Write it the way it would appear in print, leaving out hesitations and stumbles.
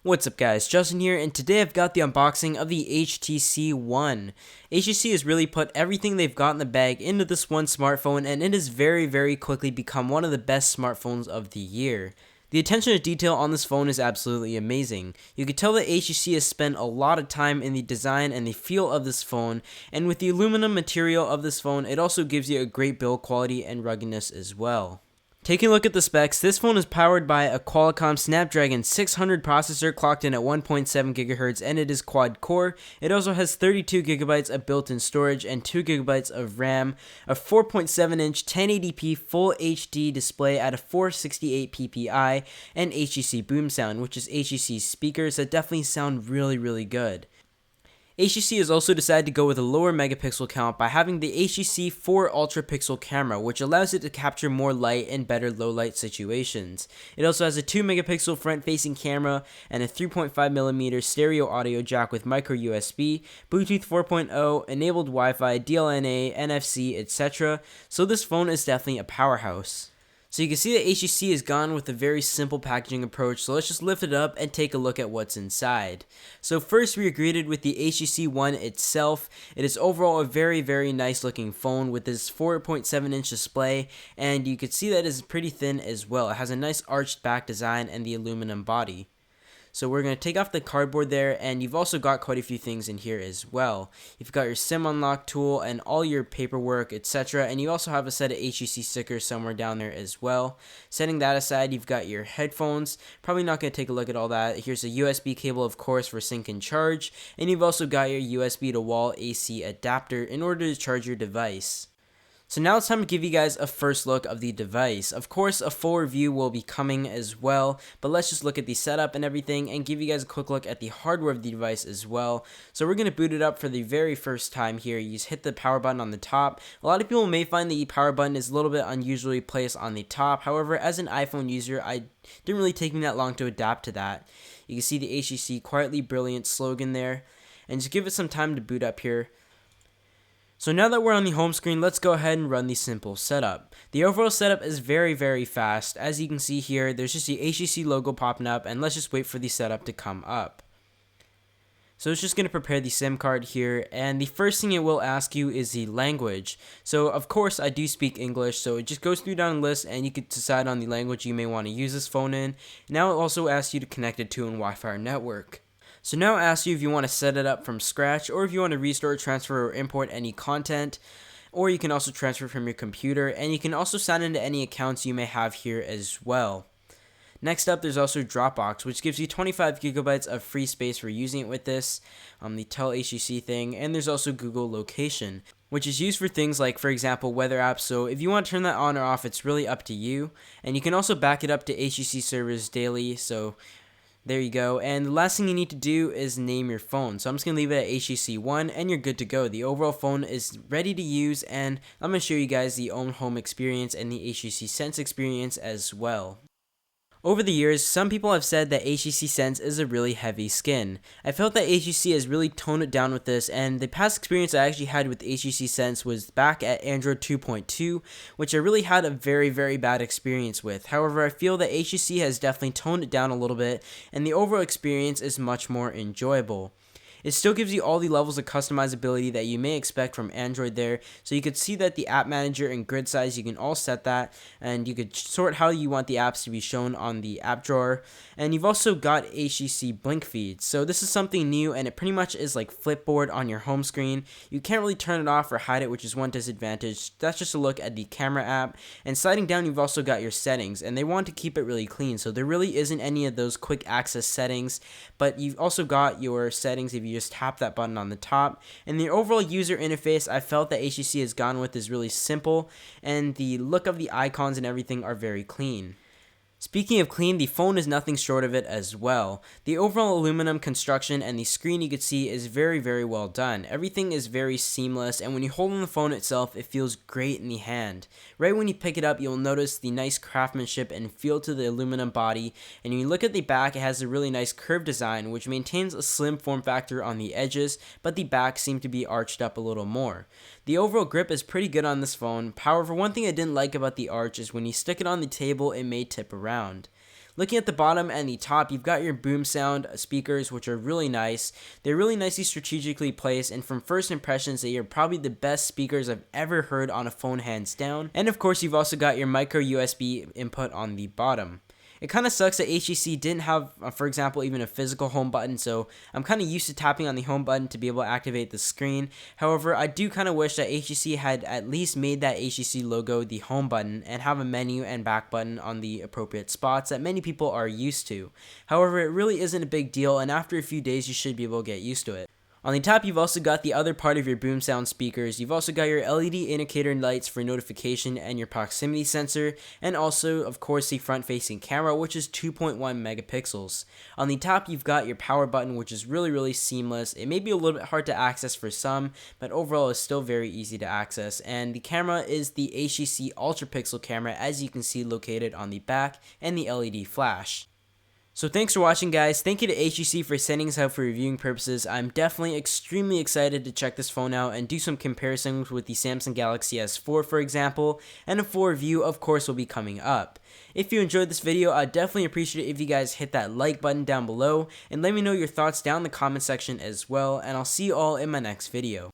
What's up guys, Justin here, and today I've got the unboxing of the HTC One. HTC has really put everything they've got in the bag into this one smartphone, and it has very quickly become one of the best smartphones of the year. The attention to detail on this phone is absolutely amazing. You can tell that HTC has spent a lot of time in the design and the feel of this phone, and with the aluminum material of this phone, it also gives you a great build quality and ruggedness as well. Taking a look at the specs, this phone is powered by a Qualcomm Snapdragon 600 processor clocked in at 1.7 GHz, and it is quad core. It also has 32 GB of built-in storage and 2 GB of RAM, a 4.7-inch 1080p Full HD display at a 468 ppi, and HTC Boom Sound, which is HTC's speakers that definitely sound really good. HTC has also decided to go with a lower megapixel count by having the HTC 4 UltraPixel camera, which allows it to capture more light in better low light situations. It also has a 2 megapixel front facing camera and a 3.5mm stereo audio jack with micro USB, Bluetooth 4.0, enabled Wi-Fi, DLNA, NFC, etc. So this phone is definitely a powerhouse. So you can see that HTC has gone with a very simple packaging approach, so let's just lift it up and take a look at what's inside. So first we are greeted with the HTC One itself. It is overall a very nice looking phone with this 4.7-inch display, and you can see that it is pretty thin as well. It has a nice arched back design and the aluminum body. So we're going to take off the cardboard there, and you've also got quite a few things in here as well. You've got your SIM unlock tool and all your paperwork, etc. And you also have a set of HTC stickers somewhere down there as well. Setting that aside, you've got your headphones. Probably not going to take a look at all that. Here's a USB cable, of course, for sync and charge. And you've also got your USB to wall AC adapter in order to charge your device. So now it's time to give you guys a first look of the device. Of course, a full review will be coming as well, but let's just look at the setup and everything and give you guys a quick look at the hardware of the device as well. So we're going to boot it up for the very first time here. You just hit the power button on the top. A lot of people may find the power button is a little bit unusually placed on the top. However, as an iPhone user, I didn't really take me that long to adapt to that. You can see the HTC Quietly Brilliant slogan there, and just give it some time to boot up here. So now that we're on the home screen, let's go ahead and run the simple setup. The overall setup is very fast. As you can see here, there's just the HTC logo popping up, and let's just wait for the setup to come up. So it's just going to prepare the SIM card here, and the first thing it will ask you is the language. So of course I do speak English, so it just goes through down the list, and you could decide on the language you may want to use this phone in. Now it also asks you to connect it to a Wi-Fi network. So now it asks you if you want to set it up from scratch, or if you want to restore, transfer, or import any content, or you can also transfer from your computer, and you can also sign into any accounts you may have here as well. Next up, there's also Dropbox, which gives you 25 GB of free space for using it with this, the Tell HTC thing, and there's also Google Location, which is used for things like, for example, weather apps. So if you want to turn that on or off, it's really up to you, and you can also back it up to HTC servers daily, so there you go. And the last thing you need to do is name your phone. So I'm just going to leave it at HTC One, and you're good to go. The overall phone is ready to use, and I'm going to show you guys the own home experience and the HTC Sense experience as well. Over the years, some people have said that HTC Sense is a really heavy skin. I felt that HTC has really toned it down with this, and the past experience I actually had with HTC Sense was back at Android 2.2, which I really had a very bad experience with. However, I feel that HTC has definitely toned it down a little bit, and the overall experience is much more enjoyable. It still gives you all the levels of customizability that you may expect from Android there. So you could see that the app manager and grid size, you can all set that, and you could sort how you want the apps to be shown on the app drawer. And you've also got HTC Blink feeds. So this is something new, and it pretty much is like Flipboard on your home screen. You can't really turn it off or hide it, which is one disadvantage. That's just a look at the camera app. And sliding down, you've also got your settings, and they want to keep it really clean. So there really isn't any of those quick access settings, but you've also got your settings if you just tap that button on the top. And the overall user interface I felt that HTC has gone with is really simple, and the look of the icons and everything are very clean. Speaking of clean, the phone is nothing short of it as well. The overall aluminum construction and the screen you could see is very well done. Everything is very seamless, and when you hold on the phone itself, it feels great in the hand. Right when you pick it up, you'll notice the nice craftsmanship and feel to the aluminum body, and when you look at the back, it has a really nice curved design which maintains a slim form factor on the edges, but the back seemed to be arched up a little more. The overall grip is pretty good on this phone. However, one thing I didn't like about the arch is when you stick it on the table, it may tip around. Looking at the bottom and the top, you've got your boom sound speakers, which are really nice. They're really nicely strategically placed, and from first impressions, they are probably the best speakers I've ever heard on a phone, hands down. And of course, you've also got your micro USB input on the bottom. It kind of sucks that HTC didn't have, for example, even a physical home button, so I'm kind of used to tapping on the home button to be able to activate the screen. However, I do kind of wish that HTC had at least made that HTC logo the home button and have a menu and back button on the appropriate spots that many people are used to. However, it really isn't a big deal, and after a few days, you should be able to get used to it. On the top, you've also got the other part of your boom sound speakers. You've also got your LED indicator lights for notification and your proximity sensor, and also, of course, the front-facing camera, which is 2.1 megapixels. On the top, you've got your power button, which is really seamless. It may be a little bit hard to access for some, but overall, it's still very easy to access. And the camera is the HTC UltraPixel camera, as you can see located on the back, and the LED flash. So thanks for watching, guys. Thank you to HTC for sending this out for reviewing purposes. I'm definitely extremely excited to check this phone out and do some comparisons with the Samsung Galaxy S4, for example, and a full review, of course, will be coming up. If you enjoyed this video, I'd definitely appreciate it if you guys hit that like button down below, and let me know your thoughts down in the comment section as well, and I'll see you all in my next video.